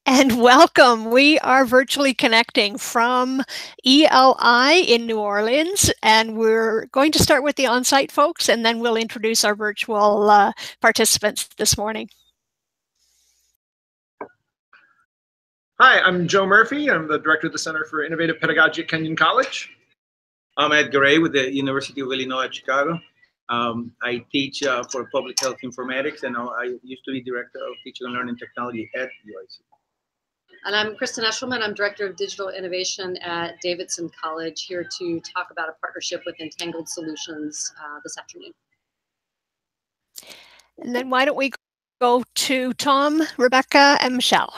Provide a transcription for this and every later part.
And welcome. We are virtually connecting from ELI in New Orleans, and we're going to start with the on-site folks, and then we'll introduce our virtual participants this morning. Hi, I'm Joe Murphy. I'm the director of the Center for Innovative Pedagogy at Kenyon College. I'm Ed Gray with the University of Illinois at Chicago. I teach for public health informatics, and I used to be director of teaching and learning technology at UIC. And I'm Kristen Eshelman. I'm Director of Digital Innovation at Davidson College, here to talk about a partnership with Entangled Solutions this afternoon. And then why don't we go to Tom, Rebecca, and Michelle.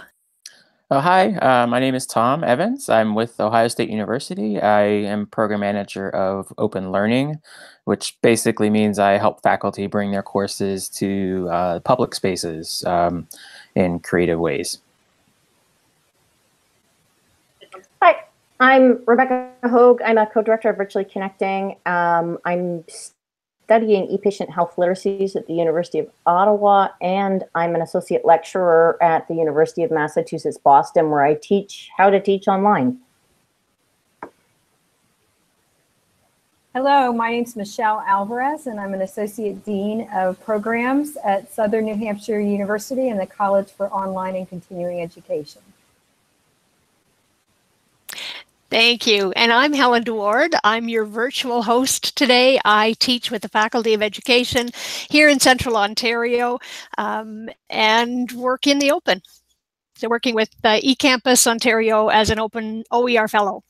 Oh, hi, my name is Tom Evans. I'm with Ohio State University. I am program manager of open learning, which basically means I help faculty bring their courses to public spaces in creative ways. Hi, I'm Rebecca Hogue. I'm a co-director of Virtually Connecting. I'm studying e-patient health literacies at the University of Ottawa, and I'm an associate lecturer at the University of Massachusetts, Boston, where I teach how to teach online. Hello, my name is Michelle Alvarez, and I'm an associate dean of programs at Southern New Hampshire University and the College for Online and Continuing Education. Thank you. And I'm Helen DeWard. I'm your virtual host today. I teach with the Faculty of Education here in Central Ontario and work in the open. So working with eCampus Ontario as an open OER fellow.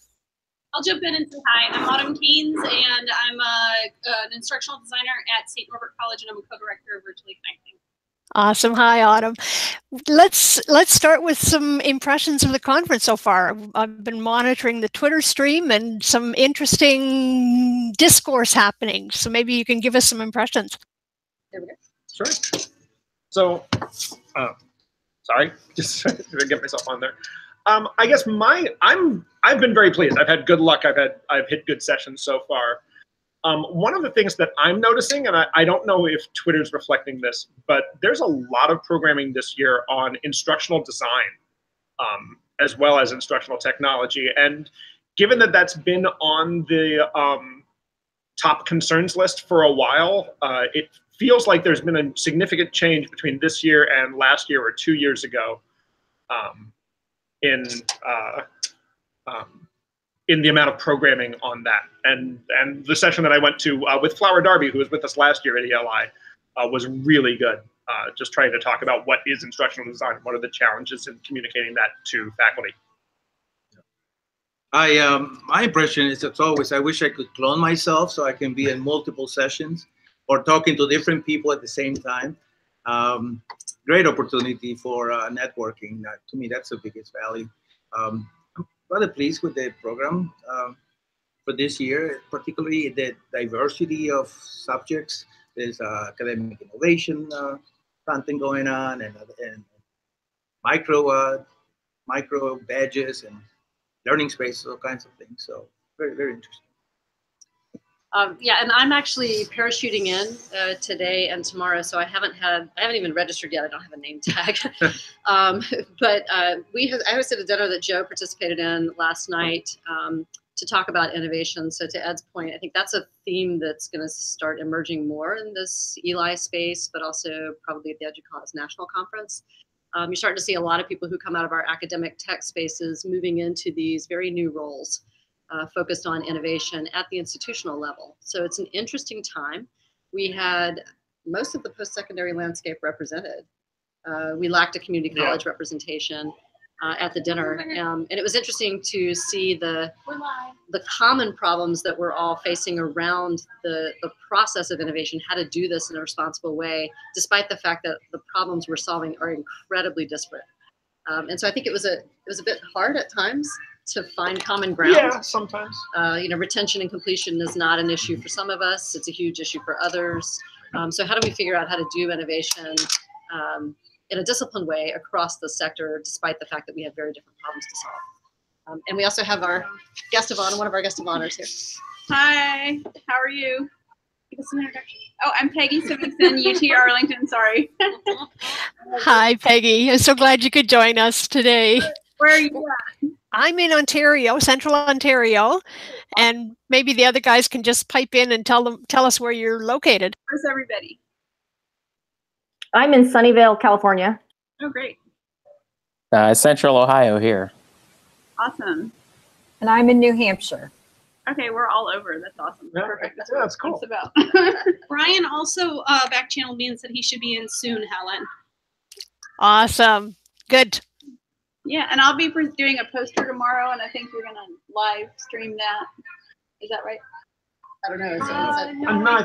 I'll jump in and say hi. I'm Autumn Keynes, and I'm an instructional designer at St. Norbert College, and I'm a co-director of Virtually Connecting. Awesome. Hi, Autumn. Let's start with some impressions of the conference so far. I've been monitoring the Twitter stream and some interesting discourse happening. So maybe you can give us some impressions. There we go. Sure. So, sorry, just trying to get myself on there. I guess I've been very pleased. I've had good luck. I've hit good sessions so far. One of the things that I'm noticing, and I don't know if Twitter's reflecting this, but there's a lot of programming this year on instructional design, as well as instructional technology. And given that that's been on the top concerns list for a while, it feels like there's been a significant change between this year and last year or 2 years ago in the amount of programming on that. And the session that I went to with Flower Darby, who was with us last year at ELI, was really good. Just trying to talk about what is instructional design, what are the challenges in communicating that to faculty. My impression is, as always, I wish I could clone myself so I can be in multiple sessions or talking to different people at the same time. Great opportunity for networking. To me, that's the biggest value. I'm rather pleased with the program for this year, particularly the diversity of subjects. There's academic innovation something going on, and micro badges and learning spaces, all kinds of things. So very, very interesting. Yeah, and I'm actually parachuting in today and tomorrow, so I haven't even registered yet. I don't have a name tag. But I hosted a dinner that Joe participated in last night to talk about innovation. So to Ed's point, I think that's a theme that's going to start emerging more in this ELI space, but also probably at the EDUCAUSE National Conference. You're starting to see a lot of people who come out of our academic tech spaces moving into these very new roles. Focused on innovation at the institutional level. So it's an interesting time. We had most of the post-secondary landscape represented. We lacked a community college representation at the dinner. And it was interesting to see the common problems that we're all facing around the process of innovation, how to do this in a responsible way, despite the fact that the problems we're solving are incredibly disparate. And so I think it was a bit hard at times to find common ground. Yeah, sometimes. Retention and completion is not an issue for some of us. It's a huge issue for others. So how do we figure out how to do innovation in a disciplined way across the sector, despite the fact that we have very different problems to solve? And we also have our guest of honor, one of our guest of honors here. Hi, how are you? Give us an introduction. Oh, I'm Peggy Semingson, UT Arlington. Sorry. Hi, Peggy. I'm so glad you could join us today. Where are you at? I'm in Ontario, Central Ontario, and maybe the other guys can just pipe in and tell us where you're located. Where's everybody? I'm in Sunnyvale, California. Oh, great. Central Ohio here. Awesome. And I'm in New Hampshire. Okay, we're all over. That's awesome. Yeah, Perfect. That's yeah, what that's cool. it's about. Brian also back channeled me and said he should be in soon, Helen. Awesome. Good. Yeah, and I'll be doing a poster tomorrow, and I think we're gonna live stream that. Is that right? I don't know. No,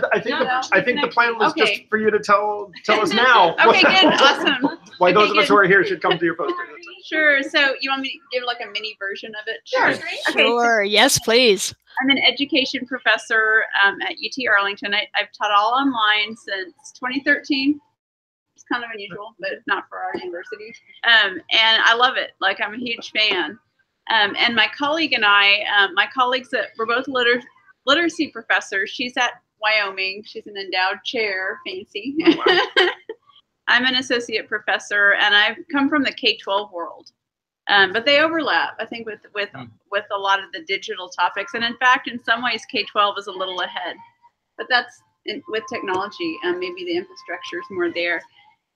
I think the plan was Okay. just for you to tell us now. Okay, good, awesome. Why Okay, those of us good. who are here should come to your poster. Sure. So you want me to give like a mini version of it? Sure. Okay. So Sure. Yes, please. I'm an education professor at UT Arlington. I've taught all online since 2013. It's kind of unusual, but not for our university. And I love it. Like, I'm a huge fan. And my colleague and I, my colleagues that we're both literacy professors. She's at Wyoming. She's an endowed chair. Fancy. Oh, wow. I'm an associate professor, and I've come from the K-12 world. But they overlap, I think, with a lot of the digital topics. And in fact, in some ways, K-12 is a little ahead. But that's with technology, maybe the infrastructure is more there.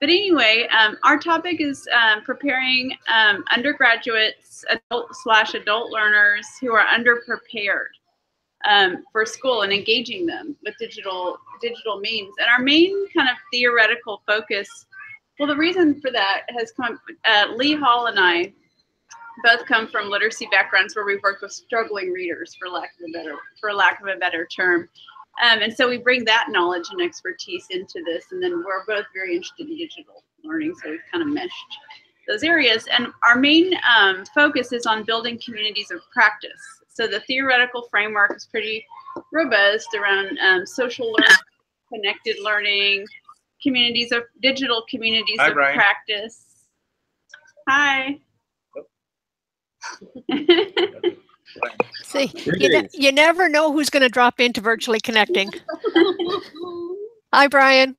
But anyway, our topic is preparing undergraduates, adult learners who are underprepared for school and engaging them with digital means. And our main kind of theoretical focus, well, the reason for that has come, Lee Hall and I both come from literacy backgrounds where we've worked with struggling readers, for lack of a better term. And so we bring that knowledge and expertise into this, and then we're both very interested in digital learning, so we've kind of meshed those areas. And our main focus is on building communities of practice. So the theoretical framework is pretty robust around social learning, connected learning, digital communities Hi, of Brian. practice. Hi. See, you never know who's going to drop into Virtually Connecting. Hi, Brian.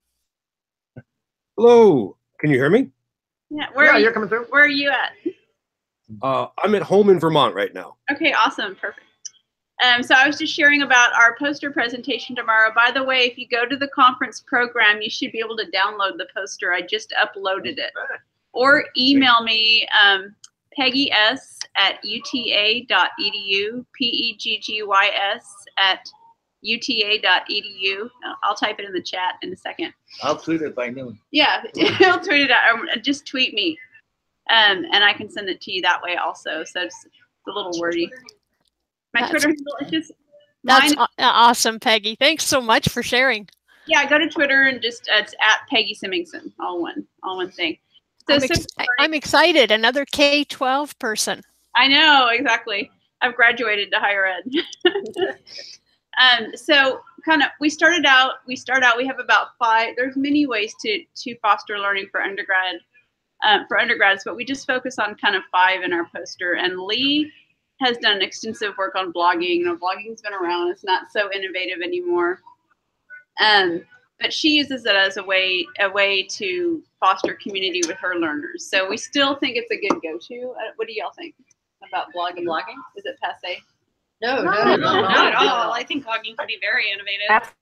Hello. Can you hear me? Yeah, You're coming through. Where are you at? I'm at home in Vermont right now. Okay, awesome, perfect. So I was just sharing about our poster presentation tomorrow. By the way, if you go to the conference program, you should be able to download the poster. I just uploaded it. Or email me, Peggy S at uta.edu, PEGGYS@uta.edu. I'll type it in the chat in a second. I'll tweet it by noon. Yeah, I'll tweet it out. Just tweet me, and I can send it to you that way also. So it's a little wordy. My Twitter handle is just awesome, Peggy. Thanks so much for sharing. Yeah, go to Twitter and just it's at Peggy Semingson, all one thing. So I'm excited. Another K-12 person. I know, exactly. I've graduated to higher ed. So kind of we start out, we have about 5, there's many ways to foster learning for undergrads, but we just focus on kind of 5 in our poster. And Lee has done extensive work on blogging. You know, blogging's been around, it's not so innovative anymore. But she uses it as a way to foster community with her learners. So we still think it's a good go-to. What do y'all think about blogging? Is it passe? No, Not at all. I think blogging could be very innovative.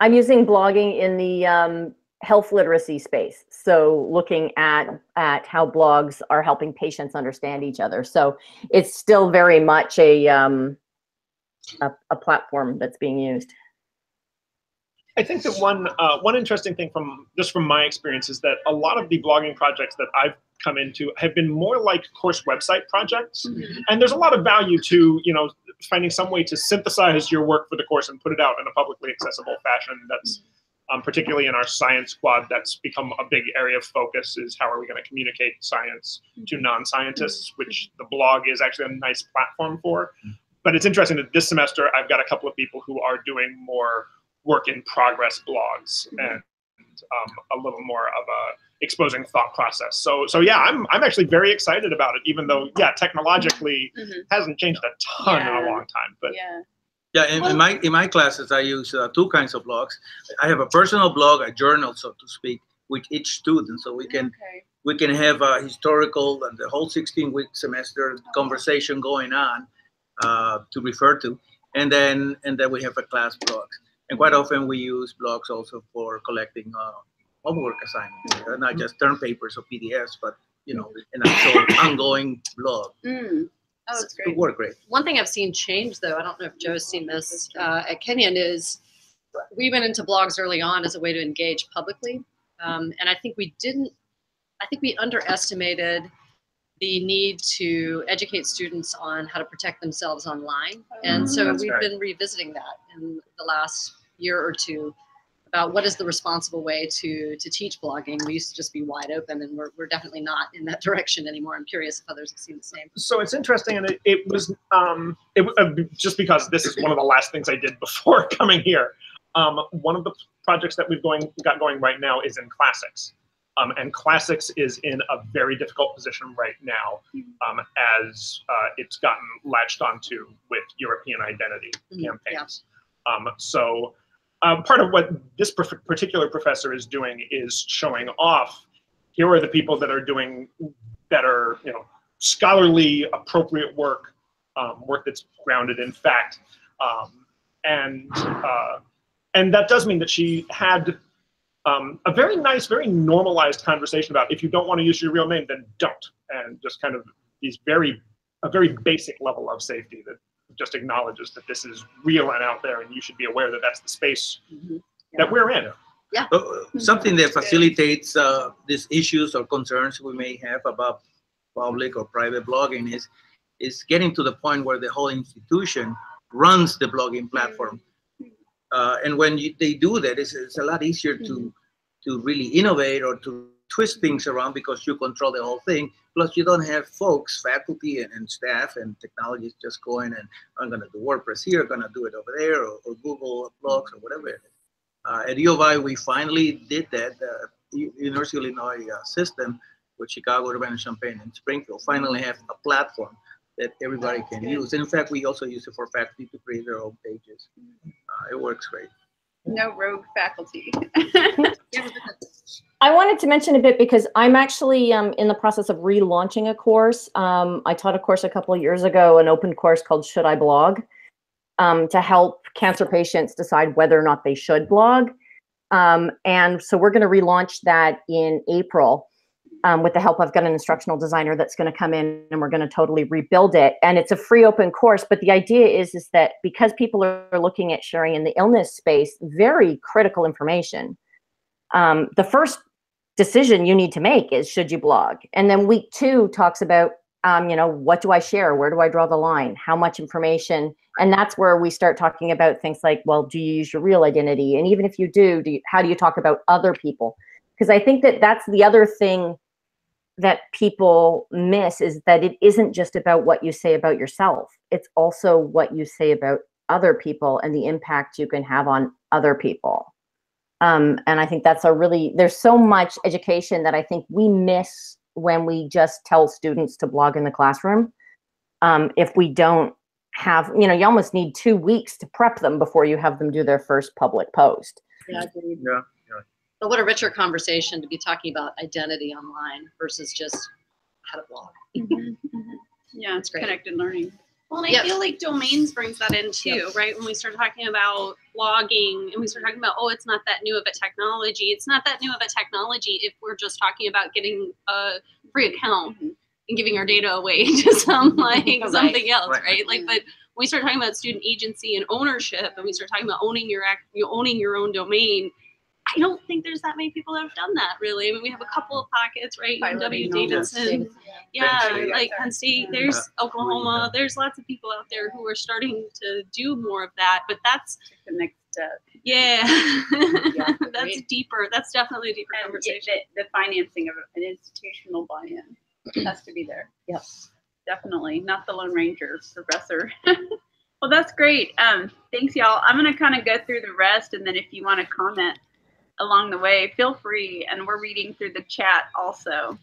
I'm using blogging in the health literacy space. So looking at how blogs are helping patients understand each other. So it's still very much a platform that's being used. I think that one interesting thing from my experience is that a lot of the blogging projects that I've come into have been more like course website projects. Mm-hmm. And there's a lot of value to, finding some way to synthesize your work for the course and put it out in a publicly accessible fashion. That's particularly in our science squad, that's become a big area of focus, is how are we going to communicate science to non-scientists, which the blog is actually a nice platform for. But it's interesting that this semester I've got a couple of people who are doing more work in progress blogs and a little more of a exposing thought process. So yeah, I'm actually very excited about it, even though technologically hasn't changed a ton in a long time. But Yeah, in my classes, I use two kinds of blogs. I have a personal blog, a journal, so to speak, with each student, so we can have a historical and the whole 16-week semester conversation going on to refer to, and then we have a class blogs. And quite often we use blogs also for collecting homework assignments, not just term papers or PDFs, but an actual ongoing blog. Oh, that's great. It worked great. One thing I've seen change, though, I don't know if Joe's seen this at Kenyon, is we went into blogs early on as a way to engage publicly. And I think we underestimated the need to educate students on how to protect themselves online. And so we've been revisiting that in the last year or two about what is the responsible way to teach blogging. We used to just be wide open, and we're definitely not in that direction anymore. I'm curious if others have seen the same. So it's interesting, and it was just because this is one of the last things I did before coming here. One of the projects that we've got going right now is in classics. And classics is in a very difficult position right now as it's gotten latched onto with European identity campaigns. So part of what this particular professor is doing is showing off, here are the people that are doing better, scholarly, appropriate work, work that's grounded in fact. And that does mean that she had a very nice, very normalized conversation about, if you don't want to use your real name, then don't. And just kind of a very basic level of safety that just acknowledges that this is real and out there, and you should be aware that that's the space that we're in. Yeah. Something that facilitates these issues or concerns we may have about public or private blogging is getting to the point where the whole institution runs the blogging platform. And when they do that, it's a lot easier to really innovate or to twist things around because you control the whole thing. Plus, you don't have folks, faculty and staff and technologists just going and I'm going to do WordPress here, I'm going to do it over there, or Google Blogs or whatever it is. At U of I, we finally did that. University of Illinois system with Chicago, Urbana-Champaign, and Springfield finally have a platform that everybody can use. And in fact, we also use it for faculty to create their own pages. It works great. No rogue faculty. I wanted to mention a bit because I'm actually in the process of relaunching a course. I taught a course a couple of years ago, an open course called Should I Blog, to help cancer patients decide whether or not they should blog. And so we're going to relaunch that in April. With the help, I've got an instructional designer that's going to come in and we're going to totally rebuild it. And it's a free open course. But the idea is that because people are looking at sharing in the illness space, very critical information, the first decision you need to make is, should you blog? And then week 2 talks about, what do I share? Where do I draw the line? How much information? And that's where we start talking about things like, well, do you use your real identity? And even if you do, how do you talk about other people? Because I think that's the other thing that people miss, is that it isn't just about what you say about yourself. It's also what you say about other people and the impact you can have on other people. And I think that's there's so much education that I think we miss when we just tell students to blog in the classroom. If we don't have, you almost need 2 weeks to prep them before you have them do their first public post. Yeah, agreed. Yeah. But what a richer conversation to be talking about identity online versus just how to blog. Yeah, it's connected learning. Well, and I feel like domains brings that in too, right? When we start talking about blogging and we start talking about, it's not that new of a technology. It's not that new of a technology if we're just talking about getting a free account and giving our data away to something else, right? Like, but when we start talking about student agency and ownership, and we start talking about owning your own domain, I don't think there's that many people that have done that, really. I mean, we have a couple of pockets, right? W. Davidson, like Penn State, there's Oklahoma, there's lots of people out there who are starting to do more of that, but that's the next step. Yeah, that's deeper. That's definitely a deeper conversation. The financing of an institutional buy-in has to be there. Yes, definitely. Not the Lone Ranger professor. Well, that's great. Thanks, y'all. I'm going to kind of go through the rest, and then if you want to comment along the way, feel free. And we're reading through the chat also.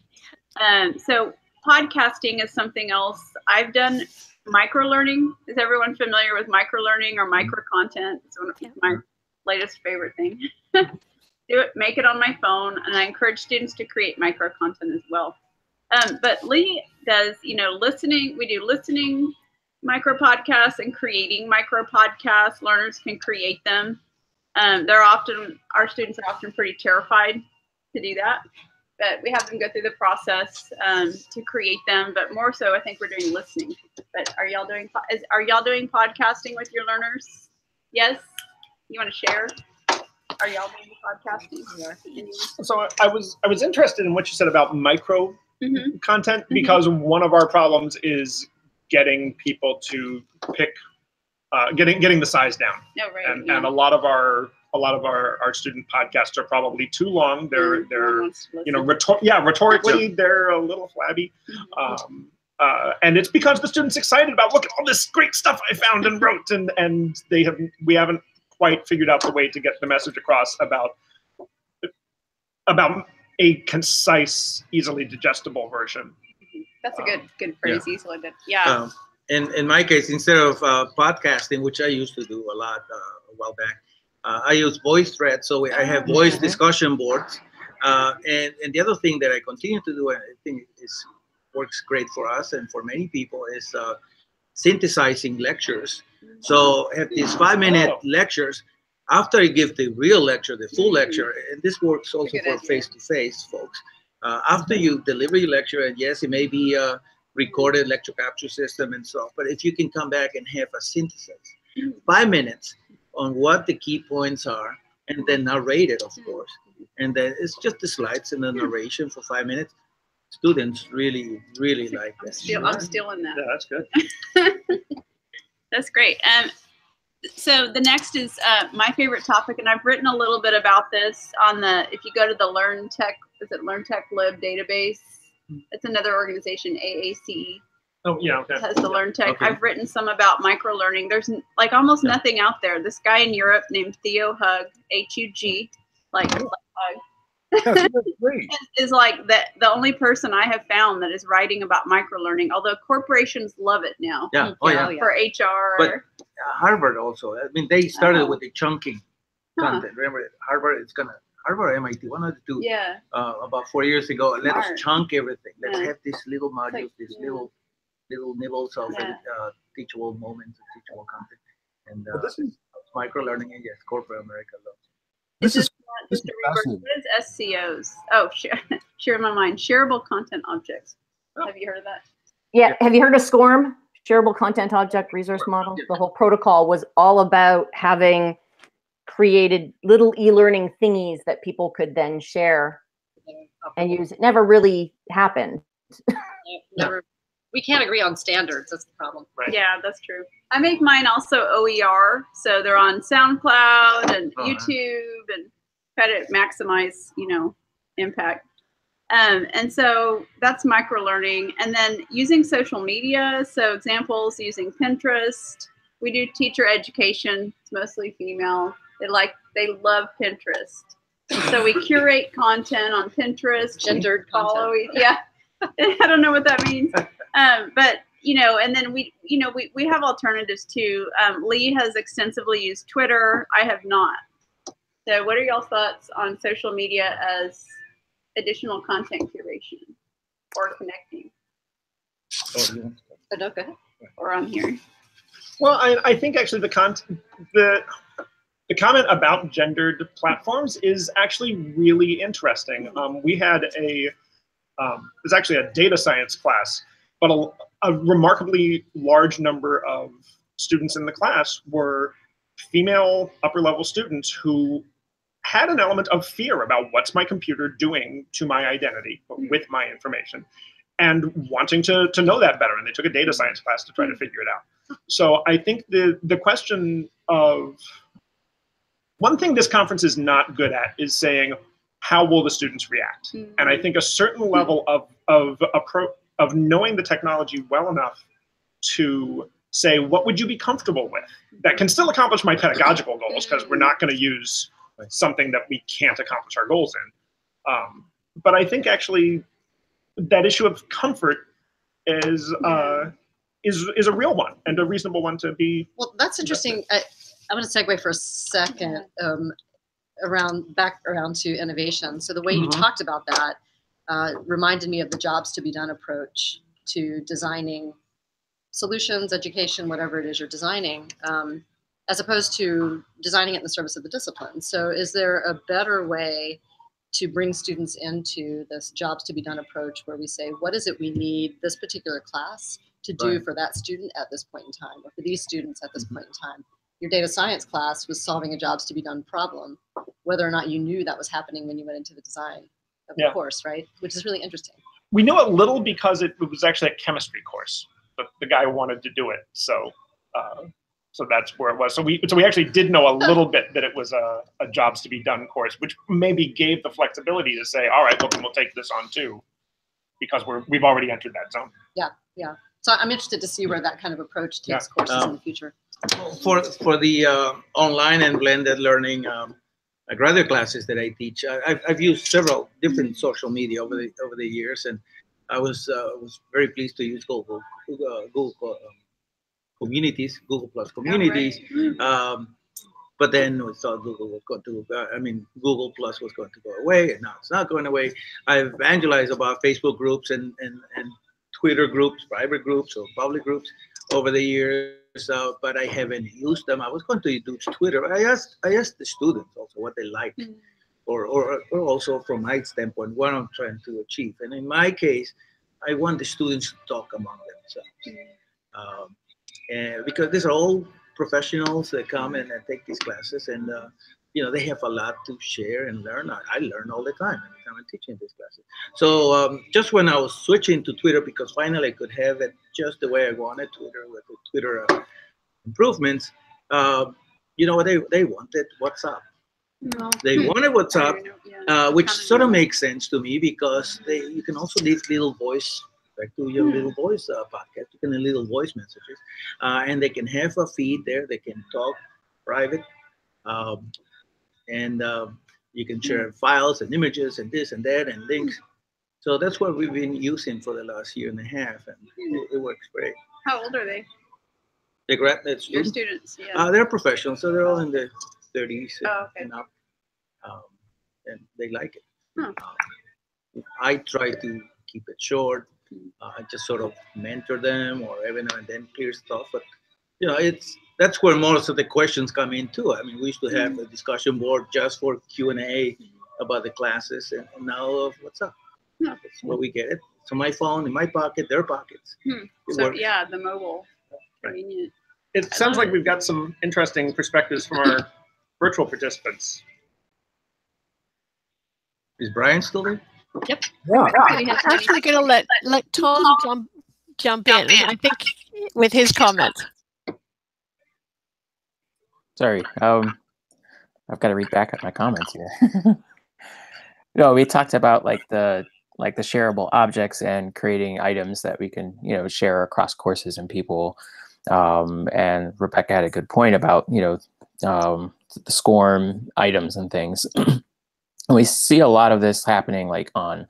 So podcasting is something else I've done microlearning. Is everyone familiar with microlearning or micro content? It's one of my latest favorite thing. Do it, make it on my phone, and I encourage students to create micro content as well. But Lee does, listening. We do listening micro podcasts and creating micro podcasts. Learners can create them. Our students are often pretty terrified to do that, but we have them go through the process to create them. But more so, I think we're doing listening. But are y'all doing podcasting with your learners? Yes. You want to share? Are y'all doing podcasting? So I was interested in what you said about micro content, because one of our problems is getting people to pick, getting the size down. Oh, right. And a lot of our student podcasts are probably too long. They're rhetorically they're a little flabby. And it's because the student's excited about, look at all this great stuff I found and wrote, and we haven't quite figured out the way to get the message across about a concise, easily digestible version. That's a good phrase, easily digestible. Yeah. In my case, instead of podcasting, which I used to do a lot a while back, I use voice threads. So I have voice discussion boards. And the other thing that I continue to do, and I think works great for us and for many people, is synthesizing lectures. So I have these 5-minute lectures. After I give the real lecture, the full lecture, and this works also for face-to-face folks. After you deliver your lecture, and yes, it may be a recorded lecture capture system and so on, but if you can come back and have a synthesis, 5 minutes on what the key points are, and then narrate it, of course. And then it's just the slides and the narration for 5 minutes. Students really, really like that. I'm still in that. Yeah, that's good. That's great. So the next is my favorite topic, and I've written a little bit about this on if you go to the Learn Tech Lib database. It's another organization, AACE. Oh, yeah, okay. Has the Learn Tech. Okay. I've written some about microlearning. There's like almost nothing out there. This guy in Europe named Theo Hug, Hug, like Hug. Is like the only person I have found that is writing about microlearning, although corporations love it now. Yeah. For HR. But Harvard also. I mean, they started with the chunking content. Remember, Harvard MIT, one of the two. Yeah. About 4 years ago, let us chunk everything. Let's have these little modules, these little nibbles of teachable moments, of teachable content. And this is microlearning, and yes, corporate America loves it. This is fascinating. What is SCOs? Oh, share my mind. Shareable content objects. Have you heard of that? Yeah. Have you heard of SCORM? Shareable Content Object Resource Model? The whole protocol was all about having created little e-learning thingies that people could then share and use. It never really happened. We can't agree on standards. That's the problem. Right. Yeah, that's true. I make mine also OER, so they're on SoundCloud and YouTube, and try to maximize, impact. And so that's microlearning. And then using social media, so examples using Pinterest. We do teacher education. It's mostly female. They love Pinterest. So we curate content on Pinterest. Gendered content. Yeah. I don't know what that means. But and then we have alternatives too. Lee has extensively used Twitter. I have not. So what are y'all's thoughts on social media as additional content curation or connecting? No, go ahead. Or on here. Well, I think actually the comment about gendered platforms is actually really interesting. We had it was actually a data science class, but a remarkably large number of students in the class were female upper-level students who had an element of fear about what's my computer doing to my identity with my information, and wanting to know that better. And they took a data science class to try to figure it out. So I think the question of, one thing this conference is not good at is saying, how will the students react? And I think a certain level of knowing the technology well enough to say, what would you be comfortable with? That can still accomplish my pedagogical goals, because we're not going to use something that we can't accomplish our goals in. But I think actually that issue of comfort is is a real one and a reasonable one to be. Well, that's interesting. I'm going to segue for a second back around to innovation. So the way you talked about that reminded me of the jobs to be done approach to designing solutions, education, whatever it is you're designing, as opposed to designing it in the service of the discipline. So is there a better way to bring students into this jobs to be done approach where we say, what is it we need this particular class to do for that student at this point in time, or for these students at this point in time? Your data science class was solving a jobs to be done problem, whether or not you knew that was happening when you went into the design of the course, right? Which is really interesting. We know a little because it was actually a chemistry course, but the guy wanted to do it, so that's where it was. So we actually did know a little bit that it was a jobs to be done course, which maybe gave the flexibility to say, all right, look, we'll take this on too, because we've already entered that zone. Yeah, yeah. So I'm interested to see where that kind of approach takes courses in the future. For the online and blended learning graduate classes that I teach, I've used several different social media over the years, and I was very pleased to use Google communities, Google Plus communities. But then we thought Google was going to, Google Plus was going to go away, and now it's not going away. I've evangelized about Facebook groups and Twitter groups, private groups or public groups over the years, but I haven't used them. I was going to use Twitter. I asked the students also what they like, or also from my standpoint, what I'm trying to achieve. And in my case, I want the students to talk among themselves. And because these are all professionals that come and take these classes, and they have a lot to share and learn. I learn all the time every time I'm teaching these classes. So just when I was switching to Twitter, because finally I could have it just the way I wanted, Twitter with the Twitter improvements, what they wanted? WhatsApp. They wanted WhatsApp, which sort of makes sense to me, because you can also leave little voice, back to your little voice podcast, you can leave little voice messages, and they can have a feed there. They can talk private, and you can share files and images and this and that and links. So that's what we've been using for the last year and a half, and it works great. How old are they? The graduate students? Your students, yeah. They're professionals, so they're all in their 30s and up, and they like it. I try to keep it short. I just sort of mentor them, or every now and then clear stuff. But that's where most of the questions come in too. I mean, we used to have a discussion board just for Q&A about the classes, and now what's up? That's where we get it. So my phone in my pocket, their pockets. So yeah, the mobile. Convenient. It sounds like we've got some interesting perspectives from our virtual participants. Is Brian still there? Yep. Yeah. I'm actually going to let Tom jump in, I think, with his comments. Sorry, I've got to read back at my comments here. No, we talked about the shareable objects and creating items that we can share across courses and people. And Rebecca had a good point about the SCORM items and things. And we see a lot of this happening on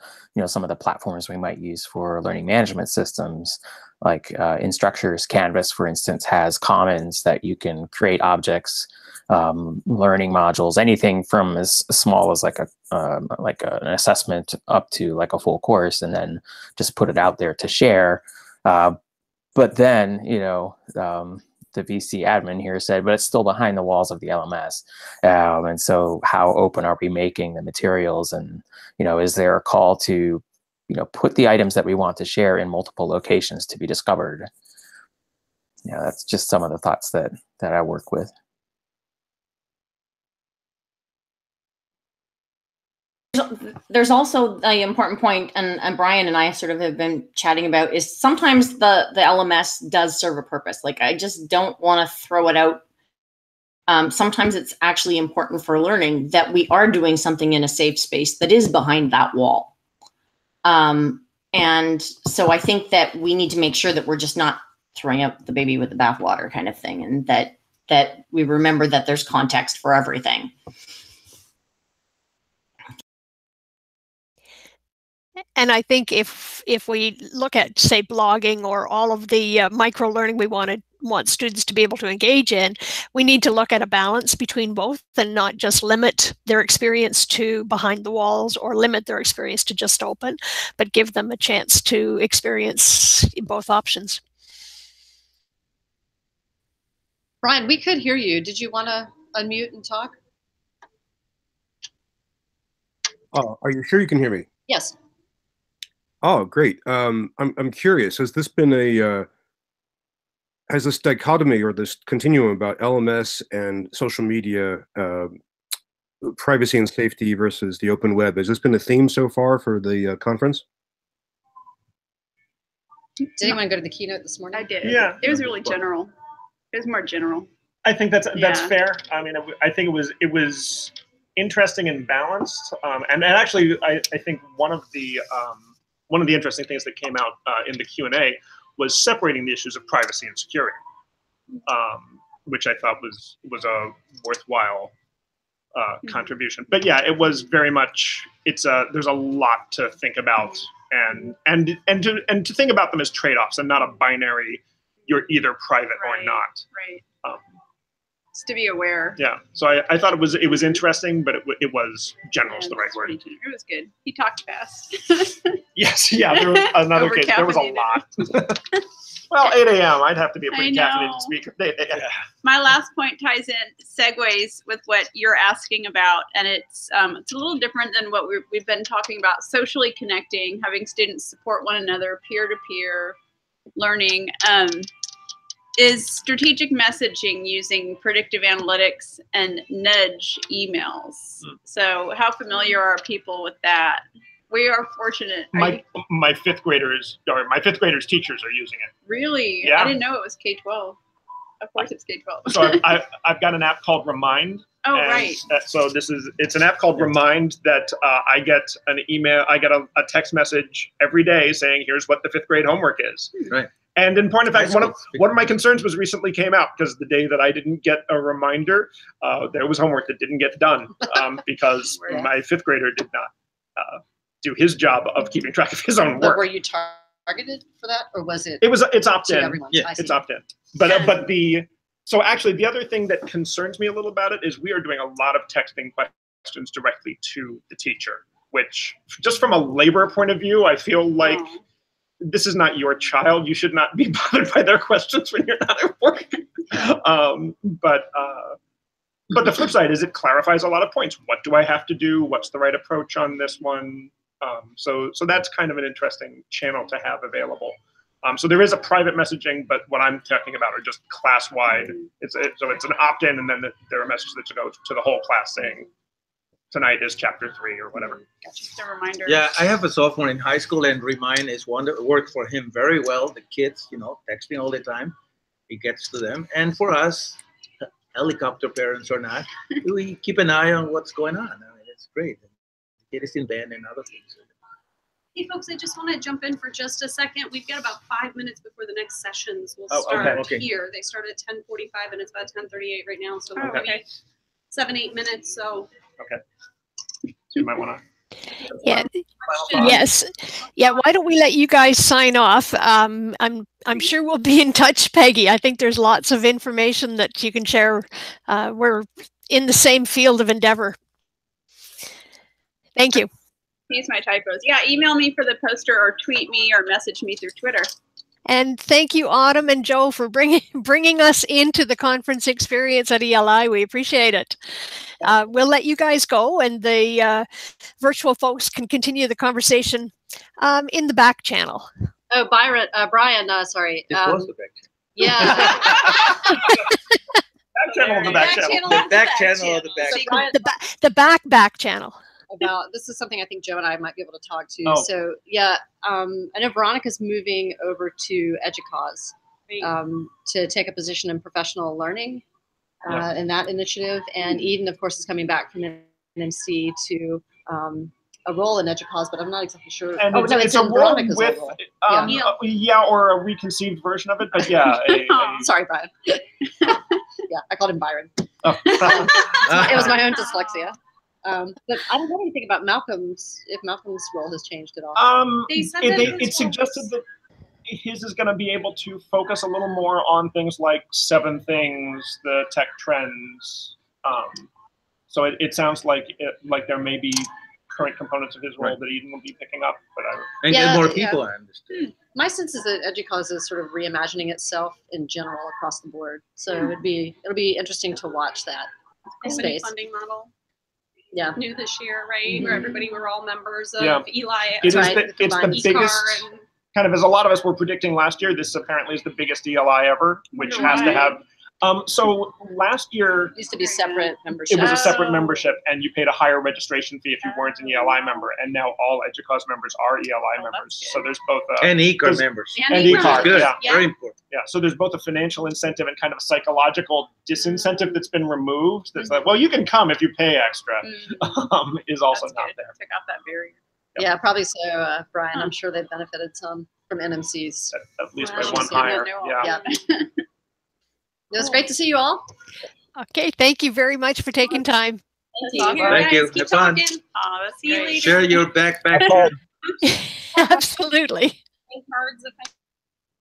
some of the platforms we might use for learning management systems, like Instructure's Canvas, for instance, has commons that you can create objects, learning modules, anything from as small as an assessment up to a full course, and then just put it out there to share. But then, the VC admin here said, but it's still behind the walls of the LMS. And so how open are we making the materials? And, is there a call to, put the items that we want to share in multiple locations to be discovered? That's just some of the thoughts that I work with. There's also the important point, and Brian and I sort of have been chatting about, is sometimes the LMS does serve a purpose. I just don't want to throw it out. Sometimes it's actually important for learning that we are doing something in a safe space that is behind that wall. And so I think that we need to make sure that we're just not throwing out the baby with the bathwater kind of thing, and that we remember that there's context for everything. And I think if we look at, say, blogging or all of the micro learning we want students to be able to engage in, we need to look at a balance between both and not just limit their experience to behind the walls or limit their experience to just open, but give them a chance to experience both options. Brian, we could hear you. Did you want to unmute and talk? Are you sure you can hear me? Yes. Oh, great. I'm curious. Has this been has this dichotomy or this continuum about LMS and social media, privacy and safety versus the open web, has this been a theme so far for the conference? Did anyone go to the keynote this morning? I did. Yeah. It was really general. It was more general. I think that's Yeah. fair. I mean, I think it was interesting and balanced. And actually, I think one of the interesting things that came out in the Q&A was separating the issues of privacy and security, which I thought was a worthwhile contribution. But yeah, it was very much. There's a lot to think about, and to think about them as trade-offs and not a binary. You're either private or not. Right. Just to be aware. Yeah. So I thought it was interesting, but it was general is the right word. It was good. He talked fast. Yes. Yeah. There was another case. There was a lot. Well, 8 a.m. I'd have to be a pretty caffeinated speaker. My last point ties in, segues with what you're asking about, and it's a little different than what we've been talking about. Socially connecting, having students support one another, peer-to-peer learning. Is strategic messaging using predictive analytics and nudge emails. So how familiar are people with that? We are fortunate. My fifth graders teachers are using it. Really? Yeah. I didn't know it was K-12. Of course it's K-12. So I've got an app called Remind. Oh, right. So it's an app called Remind that I get an email, I get a text message every day saying, here's what the fifth grade homework is. Right. And in point of fact, one of my concerns was recently came out because the day that I didn't get a reminder, there was homework that didn't get done because my fifth grader did not do his job of keeping track of his own work. But were you targeted for that, or was it? It's opt-in. Everyone? Yeah, it's opt-in. So actually, the other thing that concerns me a little about it is we are doing a lot of texting questions directly to the teacher, which just from a labor point of view, I feel like. This is not your child. You should not be bothered by their questions when you're not at work. But the flip side is it clarifies a lot of points. What do I have to do? What's the right approach on this one? So that's kind of an interesting channel to have available. So there is a private messaging, but what I'm talking about are just class-wide. So it's an opt-in, and then there are messages that go to the whole class saying, tonight is chapter 3 or whatever. Just a reminder. Yeah, I have a sophomore in high school, and Remind is one that worked for him very well. The kids, texting all the time. It gets to them. And for us, helicopter parents or not, we keep an eye on what's going on. I mean, it's great. It is in band and other things. Hey, folks, I just want to jump in for just a second. We've got about 5 minutes before the next sessions will start here. They start at 10:45, and it's about 10:38 right now. So maybe 7-8 minutes. So. Okay. So you might want to. Yeah. Yes. Yeah. Why don't we let you guys sign off? I'm sure we'll be in touch, Peggy. I think there's lots of information that you can share. We're in the same field of endeavor. Thank you. Use my typos. Yeah. Email me for the poster, or tweet me, or message me through Twitter. And thank you, Autumn and Joe, for bringing us into the conference experience at ELI. We appreciate it. We'll let you guys go, and the virtual folks can continue the conversation in the back channel. Oh, Brian, sorry. This was the back channel. Yeah. Back channel of the back channel. The back channel of the back channel. The back channel. This is something I think Joe and I might be able to talk to. So yeah, I know Veronica's moving over to EDUCAUSE to take a position in professional learning in that initiative, and Eden, of course, is coming back from NMC to a role in EDUCAUSE, but I'm not exactly sure. And it's a role with or a reconceived version of it, but yeah. Sorry, Brian. Yeah, I called him Byron. Oh. It was my own dyslexia. But I don't know anything about if Malcolm's role has changed at all. They said that It suggested that his is going to be able to focus a little more on things like 7 things, the tech trends. So it sounds like there may be current components of his role that Eden will be picking up. But and get more people, I understand. My sense is that EDUCAUSE is sort of reimagining itself in general across the board. So it'll be interesting to watch that space. Funding model. Yeah. New this year, right? Where everybody were all members of Eli. It's the biggest. Kind of as a lot of us were predicting last year, this apparently is the biggest ELI ever, which has to have. So last year it used to be separate membership. It was a separate membership, and you paid a higher registration fee if you weren't an ELI member. And now all EDUCAUSE members are ELI members. So there's both and ECAR members. And ECAR, good, yeah, very important. Yeah, so there's both a financial incentive and kind of a psychological disincentive that's been removed. That's like, well, you can come if you pay extra. Is also not there. Took out that barrier. Yeah, probably so, Brian. I'm sure they've benefited some from NMCs. At least by one hire. Yeah. It was great to see you all. Okay, thank you very much for taking time. Thank you. Have fun. See you later. Share your backpack. Absolutely.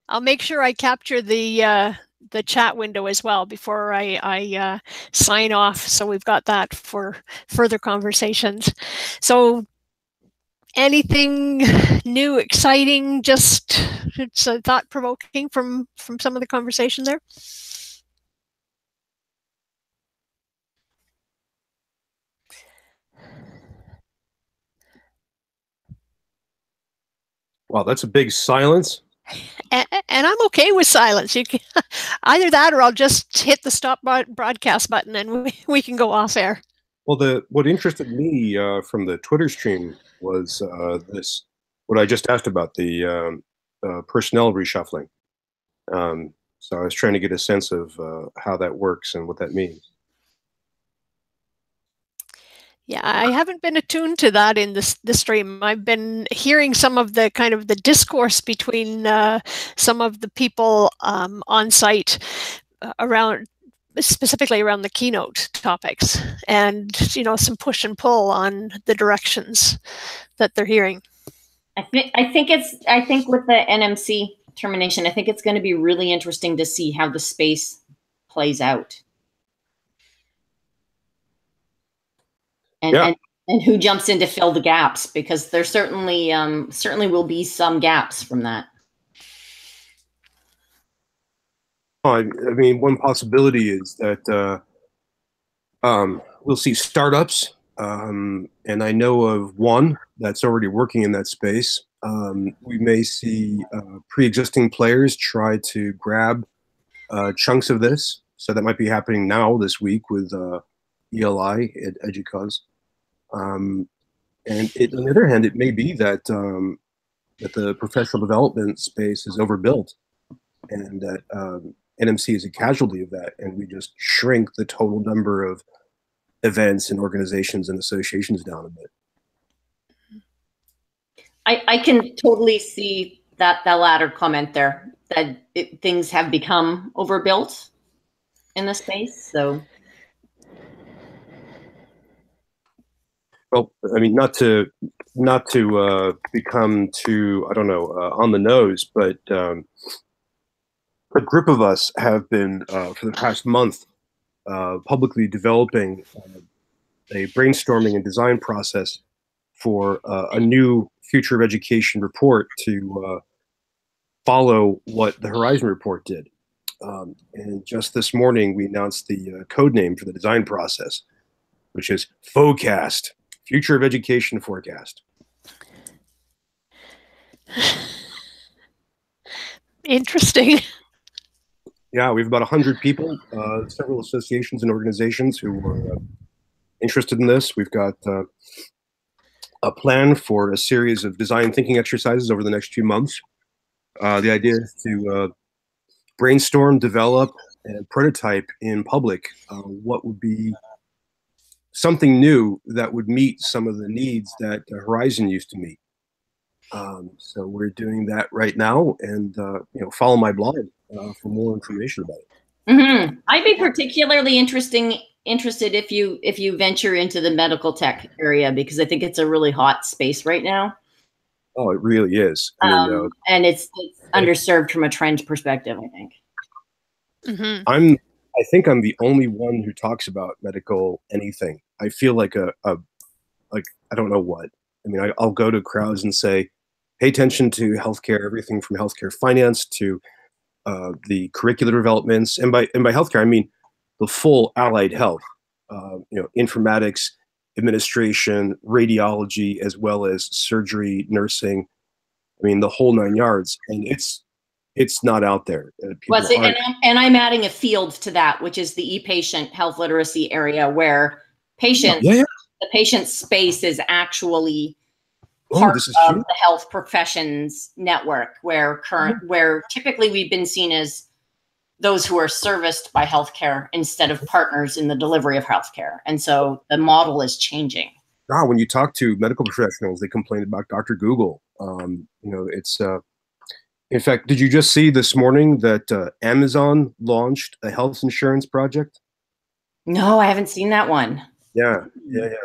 I'll make sure I capture the chat window as well before I sign off, so we've got that for further conversations. So anything new, exciting, just it's thought-provoking from some of the conversation there? Wow, that's a big silence. And I'm okay with silence. You can either that, or I'll just hit the stop broadcast button, and we can go off air. Well, what interested me from the Twitter stream was what I just asked about, the personnel reshuffling. So I was trying to get a sense of how that works and what that means. Yeah, I haven't been attuned to that in the stream. I've been hearing some of the kind of the discourse between some of the people on site specifically around the keynote topics, and some push and pull on the directions that they're hearing. I think with the NMC termination, I think it's going to be really interesting to see how the space plays out. And who jumps in to fill the gaps, because there certainly will be some gaps from that. I mean, one possibility is that we'll see startups, and I know of one that's already working in that space. We may see pre-existing players try to grab chunks of this. So that might be happening now this week with ELI at EDUCAUSE. And on the other hand, it may be that that the professional development space is overbuilt, and that NMC is a casualty of that, and we just shrink the total number of events and organizations and associations down a bit. I can totally see that latter comment there, that things have become overbuilt in the space. So, well, I mean, not to become too, I don't know, on the nose, but a group of us have been for the past month publicly developing a brainstorming and design process for a new future of education report to follow what the Horizon report did. And just this morning, we announced the code name for the design process, which is FOCAST, Future of Education Forecast. Interesting. Yeah, we have about 100 people, several associations and organizations who are interested in this. We've got a plan for a series of design thinking exercises over the next few months. The idea is to brainstorm, develop, and prototype in public what would be something new that would meet some of the needs that Horizon used to meet. So we're doing that right now, and follow my blog for more information about it. I'd be particularly interested interested if you venture into the medical tech area, because I think it's a really hot space right now. Oh, it really is. I mean, and it's underserved from a trend perspective, I think. Mm-hmm. I think I'm the only one who talks about medical anything. I feel like like I don't know what. I mean, I'll go to crowds and say, pay attention to healthcare, everything from healthcare finance to the curricular developments, and by healthcare I mean the full allied health, informatics, administration, radiology, as well as surgery, nursing. I mean, the whole 9 yards, and it's not out there. Well, see, and I'm adding a field to that, which is the e-patient health literacy area, where patients, the patient space is actually part of the health professions network, where typically we've been seen as those who are serviced by healthcare instead of partners in the delivery of healthcare. And so the model is changing. When you talk to medical professionals, they complain about Dr. Google. It's in fact, did you just see this morning that Amazon launched a health insurance project? No, I haven't seen that one. Yeah.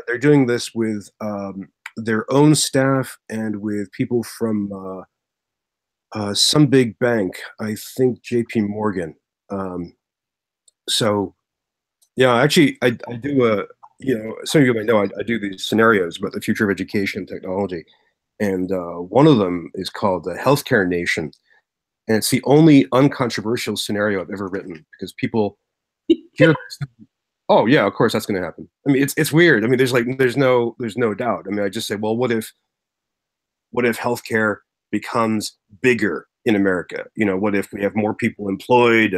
They're doing this with their own staff and with people from some big bank, I think JP Morgan. So, yeah, actually, I do some of you might know I do these scenarios about the future of education and technology, and one of them is called the Healthcare Nation, and it's the only uncontroversial scenario I've ever written, because people hear, oh yeah, of course that's going to happen. I mean, it's weird. I mean, there's no doubt. I mean, I just say, well, what if healthcare becomes bigger in America? What if we have more people employed?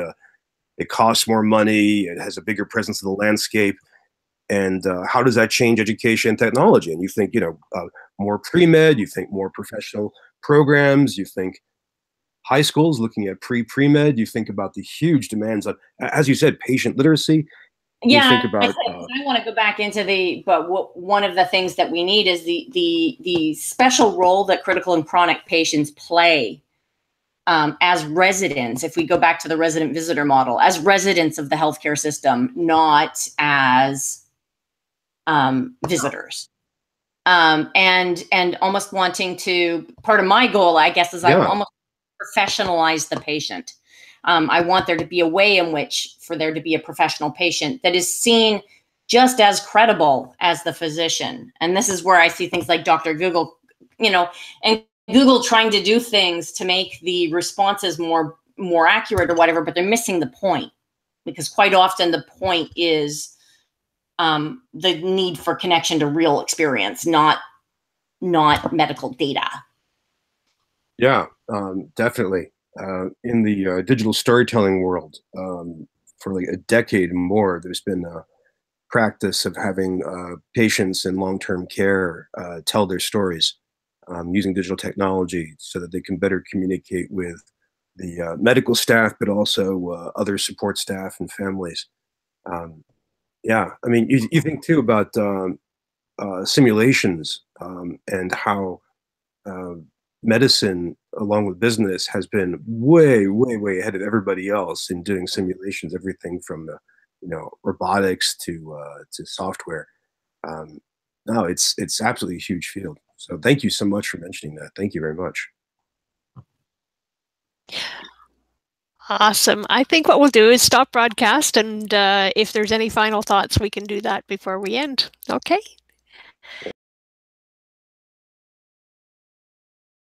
It costs more money. It has a bigger presence in the landscape. And how does that change education and technology? And you think, more pre-med, you think more professional programs, you think high schools looking at pre-med, you think about the huge demands on, as you said, patient literacy. Yeah, think about, I want to go back into one of the things that we need is the special role that critical and chronic patients play as residents. If we go back to the resident visitor model, as residents of the healthcare system, not as visitors, and almost wanting to, part of my goal, I guess, is I almost professionalize the patient. I want there to be a way in which for there to be a professional patient that is seen just as credible as the physician. And this is where I see things like Dr. Google, and Google trying to do things to make the responses more accurate or whatever, but they're missing the point, because quite often the point is the need for connection to real experience, not medical data. Yeah, definitely. In the digital storytelling world, for like a decade and more, there's been a practice of having patients in long-term care tell their stories using digital technology so that they can better communicate with the medical staff, but also other support staff and families. Yeah, I mean, you think too about simulations and how medicine, along with business, has been way ahead of everybody else in doing simulations. Everything from robotics to software. No, it's absolutely a huge field. So thank you so much for mentioning that. Thank you very much. Awesome. I think what we'll do is stop broadcast, and if there's any final thoughts, we can do that before we end. Okay.